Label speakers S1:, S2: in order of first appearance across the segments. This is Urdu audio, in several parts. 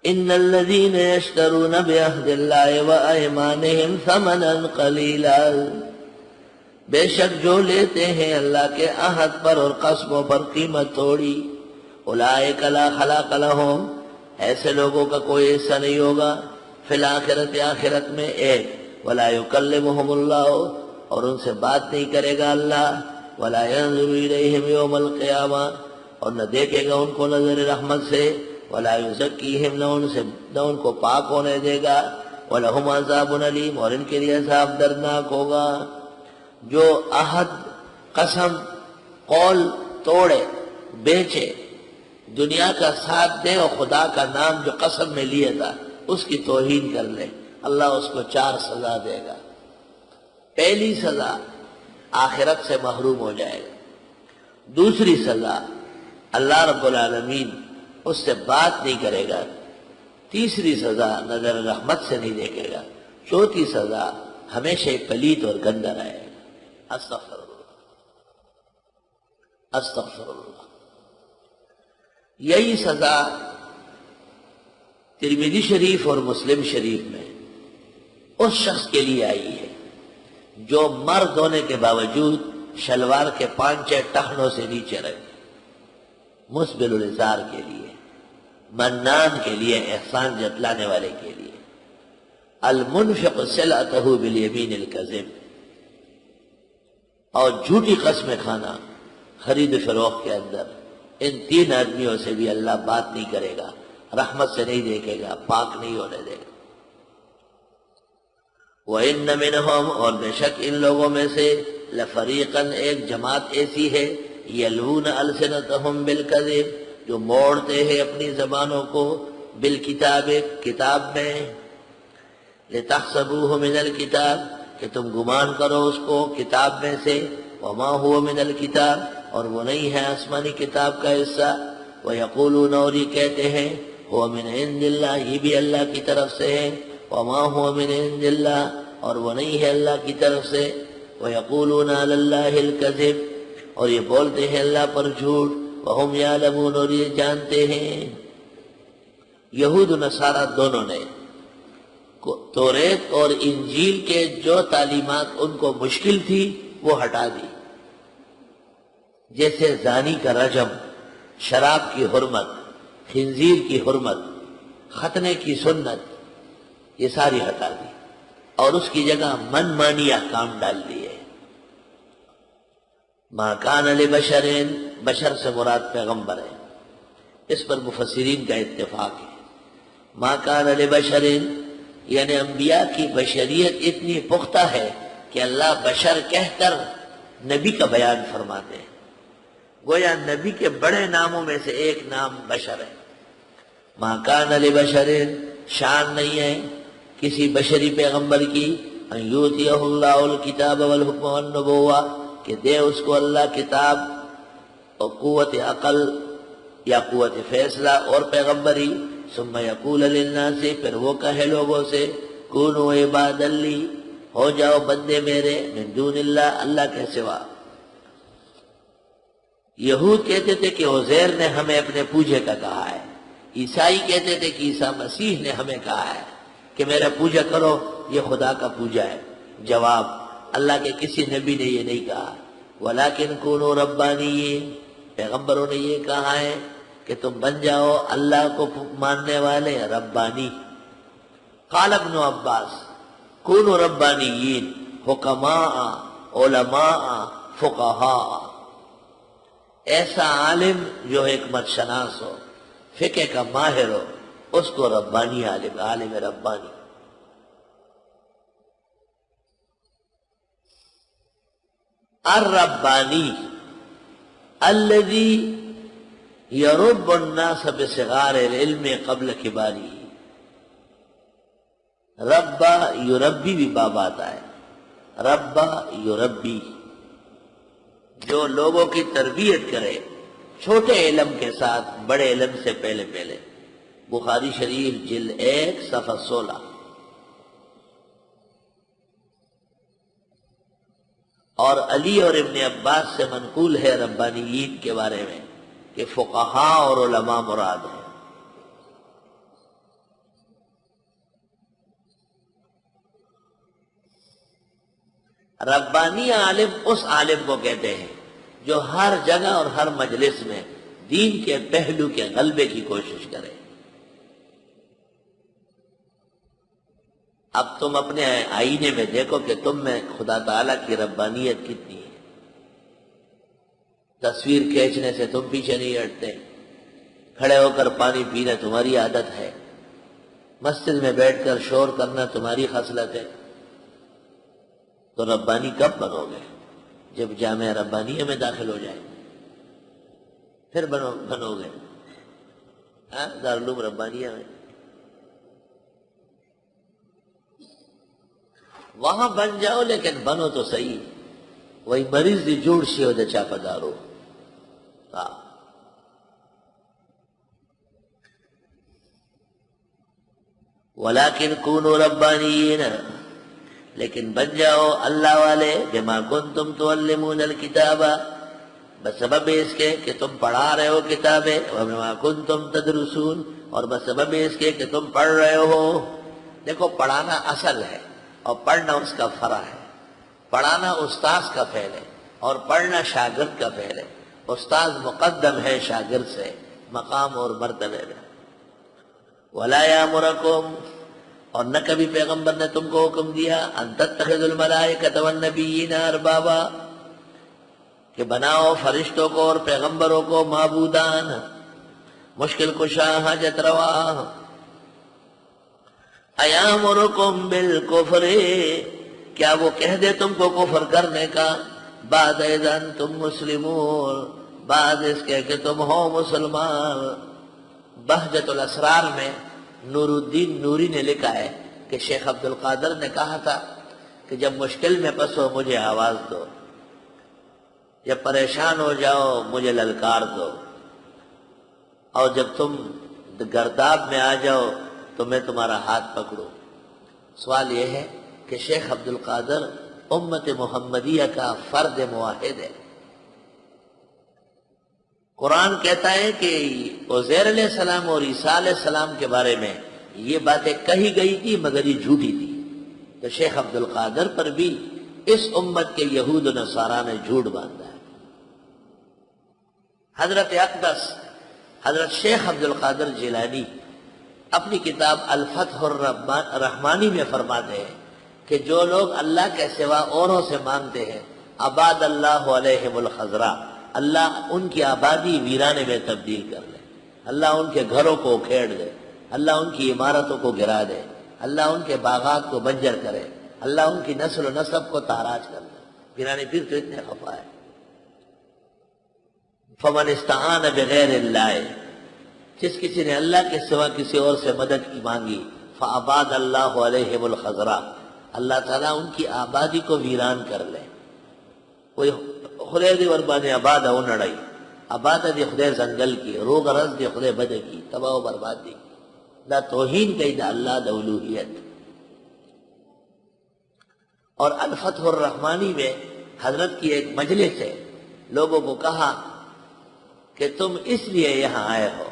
S1: ان الذين يشترون بعهد الله وايمانهم ثمنا قليلا، بے شک جو لیتے ہیں اللہ کے عہد پر اور قسموں پر قیمت تھوڑی، اولئک لا خلاق لهم، ایسے لوگوں کا کوئی حصہ نہیں ہوگا فی الآخرت، آخرت میں، ایک ولا یکلمهم اللہ، اور ان سے بات نہیں کرے گا اللہ، ولا ينظر الیہم یوم القیامہ، اور نہ دیکھے گا ان کو نظر رحمت سے، ولا یزکیہم، نہ ان کو پاک ہونے دے گا، ولہم عذاب علیم، اور ان کے لیے عذاب دردناک ہوگا۔ جو عہد، قسم، قول توڑے، بیچے، دنیا کا ساتھ دے اور خدا کا نام جو قسم میں لیا تھا اس کی توہین کر لے، اللہ اس کو 4 سزا دے گا۔ پہلی سزا آخرت سے محروم ہو جائے گا، دوسری سزا اللہ رب العالمین اس سے بات نہیں کرے گا، تیسری سزا نظر رحمت سے نہیں دیکھے گا، چوتھی سزا ہمیشہ پلید اور گندا رہے گا۔ استغفر اللہ، استغفر اللہ۔ یہی سزا ترمذی شریف اور مسلم شریف میں اس شخص کے لیے آئی ہے جو مرد ہونے کے باوجود شلوار کے 5 ٹخنوں سے نیچے رہے، مسبل الازار کے لیے، منان کے لیے، احسان جتلانے والے کے لیے، المنفق سلعتہ بالیمین الکذب، اور جھوٹی قسمیں کھانا خرید و فروخت کے اندر، ان 3 آدمیوں سے بھی اللہ بات نہیں کرے گا، رحمت سے نہیں دیکھے گا، پاک نہیں ہونے دے گا۔ وَإِنَّ مِنْهُمْ، اور بے شک ان لوگوں میں سے، لَفَرِيقًا، ایک جماعت ایسی ہے، يَلْوُونَ أَلْسِنَتَهُمْ بِالْكَذِبِ، جو موڑتے ہیں اپنی زبانوں کو، بالکتاب، کتاب میں، لِتَحْسَبُوهُ مِنَ الْكِتاب، کہ تم گمان کرو اس کو کتاب میں سے، وَمَا هُوَ مِنَ الْكِتاب، اور وہ نہیں ہے آسمانی کتاب کا حصہ، وَيَقُولُونَ، اور یہ کہتے ہیں، هُوَ مِنْ عِنْدِ اللَّهِ، یہ بھی اللہ کی طرف سے ہے، وَمَا هُوَ مِنْ عِنْدِ اللَّهِ، اور وہ نہیں ہے اللہ کی طرف سے، وَيَقُولُونَ عَلَى اللَّهِ الْكَذِبِ، اور یہ بولتے ہیں اللہ پر جھوٹ، وَهُمْ يَعْلَمُونَ، اور یہ جانتے ہیں۔ یہود و نصارہ دونوں نے توریت اور انجیل کے جو تعلیمات ان کو مشکل تھی وہ ہٹا دی، جیسے زانی کا رجم، شراب کی حرمت، خنزیر کی حرمت، ختنے کی سنت، یہ ساری ہٹا دی، اور اس کی جگہ من مانی احکام ڈال دیے۔ ما کان لبشر، بشر سے مراد پیغمبر ہے، اس پر مفسرین کا اتفاق ہے۔ ما کان لبشر، یعنی انبیاء کی بشریت اتنی پختہ ہے کہ اللہ بشر کہہ کر نبی کا بیان فرماتے ہیں، گویا نبی کے بڑے ناموں میں سے ایک نام بشر ہے۔ ما کان لبشر، شان نہیں ہے کسی بشری پیغمبر کی، ان یؤتیہ اللہ الکتاب والحکم والنبوہ، کہ دے اس کو اللہ کتاب اور قوت عقل یا قوت فیصلہ اور پیغمبری، ثم یقول للناس، پھر وہ کہے لوگوں سے، کونوا عبادا لی، ہو جاؤ بندے میرے، من دون اللہ، اللہ کے سوا۔ یہود کہتے تھے کہ عزیر نے ہمیں اپنے پوجے کا کہا ہے، عیسائی کہتے تھے کہ عیسیٰ مسیح نے ہمیں کہا ہے کہ میرا پوجا کرو، یہ خدا کا پوجا ہے۔ جواب، اللہ کے کسی نبی نے یہ نہیں کہا، ولیکن کونوا ربانیین، پیغمبروں نے یہ کہا ہے کہ تم بن جاؤ اللہ کو ماننے والے، ربانی۔ قال ابن عباس، کونوا ربانیین، حکماء، علماء، فقہاء، ایسا عالم جو حکمت شناس ہو، فقہ کا ماہر ہو، اس کو ربانی عالم، عالم ربانی۔ الربانی الذي یرب الناس بصغار العلم قبل کباری، ربا یربی بھی باب آتا ہے، ربا یربی، جو لوگوں کی تربیت کرے چھوٹے علم کے ساتھ بڑے علم سے پہلے پہلے۔ بخاری شریف جلد 1 صفحہ 16۔ اور علی اور ابن عباس سے منقول ہے ربانیین کے بارے میں کہ فقہاء اور علماء مراد ہیں۔ ربانی عالم اس عالم کو کہتے ہیں جو ہر جگہ اور ہر مجلس میں دین کے پہلو کے غلبے کی کوشش کرے۔ اب تم اپنے آئینے میں دیکھو کہ تم میں خدا تعالیٰ کی ربانیت کتنی ہے۔ تصویر کھینچنے سے تم پیچھے نہیں ہٹتے، کھڑے ہو کر پانی پینا تمہاری عادت ہے، مسجد میں بیٹھ کر شور کرنا تمہاری خصلت ہے، تو ربانی کب بنو گے؟ جب جامعہ ربانیہ میں داخل ہو جائے پھر بنو گے، دارالعلوم ربانیہ میں وہاں بن جاؤ، لیکن بنو تو صحیح۔ وہی مریض دی جوڑ شیو دے چاپا دارو۔ ولیکن کونوا ربانیین، لیکن بن جاؤ اللہ والے، بما کنتم تعلمون الکتاب، بسبب اس کے کہ تم پڑھا رہے ہو کتابیں، وبما کنتم تدرسون، اور بسبب اس کے کہ تم پڑھ رہے ہو۔ دیکھو پڑھانا اصل ہے اور پڑھنا اس کا فرع ہے۔ پڑھانا استاذ کا فعل ہے اور پڑھنا شاگرد کا فعل ہے۔ استاذ مقدم ہے شاگرد سے مقام اور مرتبے میں۔ وَلَا يَأْمُرَكُمْ، اور نہ کبھی پیغمبر نے تم کو حکم دیا ان تتخذوا الملائکۃ والنبیین اربابا، کہ بناؤ فرشتوں کو اور پیغمبروں کو معبودان، مشکل کشا حاجت روا۔ ایامرکم بالکفر، کیا وہ کہہ دے تم کو کفر کرنے کا، بعد اذ انتم مسلمون، بعد اس کے کہ تم ہو مسلمان۔ بہجت الاسرار میں نور الدین نوری نے لکھا ہے کہ شیخ عبد القادر نے کہا تھا کہ جب مشکل میں پسو مجھے آواز دو، جب پریشان ہو جاؤ مجھے للکار دو، اور جب تم گرداب میں آ جاؤ تو میں تمہارا ہاتھ پکڑوں۔ سوال یہ ہے کہ شیخ عبد القادر امت محمدیہ کا فرد موحد ہے۔ قرآن کہتا ہے کہ عزیر علیہ السلام اور عیسیٰ علیہ السلام کے بارے میں یہ باتیں کہی گئی تھی مگر یہ جھوٹی تھی، تو شیخ عبد القادر پر بھی اس امت کے یہود و نصارہ نے جھوٹ باندھا ہے۔ حضرت اقدس حضرت شیخ عبد القادر جیلانی اپنی کتاب الفتح الرحمانی میں فرماتے ہیں کہ جو لوگ اللہ کے سوا اوروں سے مانگتے ہیں، اباد اللہ علیہم الخضرا، اللہ ان کی آبادی ویرانے میں تبدیل کر لے، اللہ ان کے گھروں کو اکھیڑ دے، اللہ ان کی عمارتوں کو گرا دے، اللہ ان کے باغات کو بنجر کرے، اللہ ان کی نسل و نسب کو تاراج کر دے۔ ویرانے پھر تو اتنے خفا ہے۔ فمن استعان بغیر اللہ، جس کسی نے اللہ کے سوا کسی اور سے مدد کی مانگی، فاباد اللہ علیہم الخضرا، اللہ تعالیٰ ان کی آبادی کو ویران کر لے۔ کوئی خدای دی وربانے آباد ہے انڑائی، آباد دی خدای زنگل کی، روگ رز دی خدای بدے کی، تباہ و بربادی، دا توہین کئی دا اللہ دا الوہیت۔ اور الفتح الرحمانی میں حضرت کی ایک مجلس ہے، لوگوں کو کہا کہ تم اس لیے یہاں آئے ہو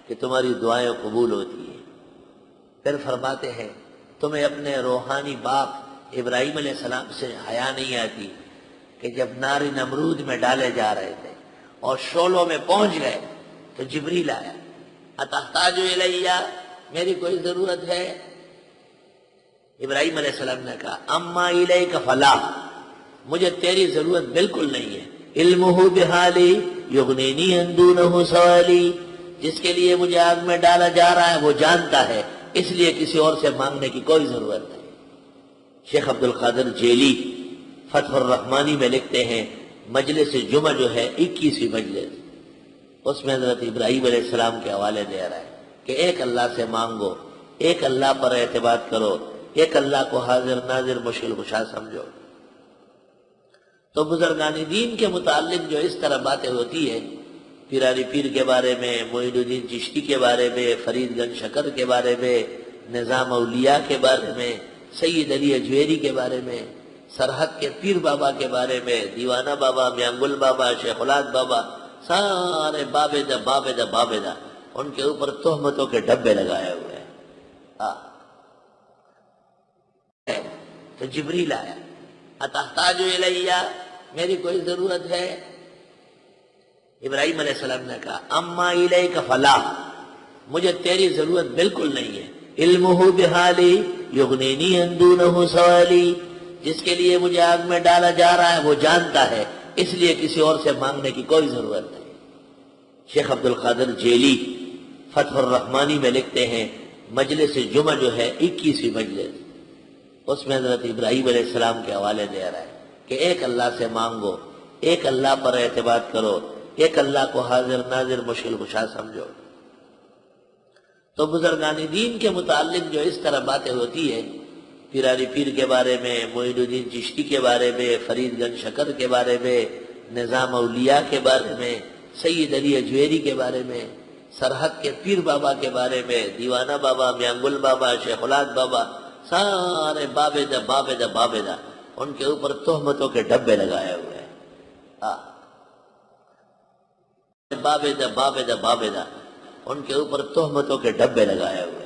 S1: کہ تمہاری دعائیں قبول ہوتی ہیں۔ پھر فرماتے ہیں تمہیں اپنے روحانی باپ ابراہیم علیہ السلام سے حیا نہیں آتی کہ جب نار نمرود میں ڈالے جا رہے تھے اور شعلوں میں پہنچ گئے تو جبریل آیا، اتحتاج الیہ، میری کوئی ضرورت ہے؟ ابراہیم علیہ السلام نے کہا اما الیک فلا، مجھے تیری ضرورت بالکل نہیں ہے، علمہ بحالی یغنینی ان دونہ سوالی، جس کے لیے مجھے آگ میں ڈالا جا رہا ہے وہ جانتا ہے، اس لیے کسی اور سے مانگنے کی کوئی ضرورت نہیں۔ شیخ عبد القادر جیلی فتح الرحمانی میں لکھتے ہیں مجلس جمعہ جو ہے 21ویں مجلس، اس میں حضرت ابراہیم علیہ السلام کے حوالے دے رہا ہے کہ ایک اللہ سے مانگو، ایک اللہ پر اعتماد کرو، ایک اللہ کو حاضر ناظر مشکل کشا سمجھو۔ تو بزرگان دین کے متعلق جو اس طرح باتیں ہوتی ہیں، پیرانی پیر کے بارے میں، معین الدین چشتی کے بارے میں، فرید گنج شکر کے بارے میں، نظام اولیاء کے بارے میں، سید علی اجویری کے بارے میں، سرحد کے پیر بابا کے بارے میں، دیوانہ بابا، میانگل بابا، شیخ الاد بابا، سارے بابدہ بابدہ بابدہ، ان کے اوپر تہمتوں کے ڈبے لگائے ہوئے ہیں۔ تو جبریل آیا اتحتاج الیہ، میری کوئی ضرورت ہے؟ ابراہیم علیہ السلام نے کہا اما الیک فلا، مجھے تیری ضرورت بالکل نہیں ہے۔ علمہ بحالی یغنینی ان دونہ سوالی، جس کے لیے مجھے آگ میں ڈالا جا رہا ہے وہ جانتا ہے، اس لیے کسی اور سے مانگنے کی کوئی ضرورت نہیں۔ شیخ عبد القادر جیلی فتح الرحمانی میں لکھتے ہیں مجلس جمعہ جو ہے 21ویں مجلس، اس میں حضرت ابراہیم علیہ السلام کے حوالے دے رہا ہے کہ ایک اللہ سے مانگو، ایک اللہ پر اعتماد کرو، ایک اللہ کو حاضر ناظر مشکل کشا سمجھو۔ تو بزرگان دین کے متعلق جو اس طرح باتیں ہوتی ہیں، پیرانی پیر کے بارے میں، معین الدین چشتی کے بارے میں، فرید گنج شکر کے بارے میں، نظام اولیاء کے بارے میں، سید علی اجویری کے بارے میں، سرحد کے پیر بابا کے بارے میں، دیوانہ بابا، میاں گل بابا، شیخ الاد بابا، سارے بابدہ بابدہ بابدہ، ان کے اوپر تہمتوں کے ڈبے لگائے ہوئے ہیں۔ بابدہ بابدہ بابدہ، ان کے اوپر تہمتوں کے ڈبے لگائے ہوئے ہیں۔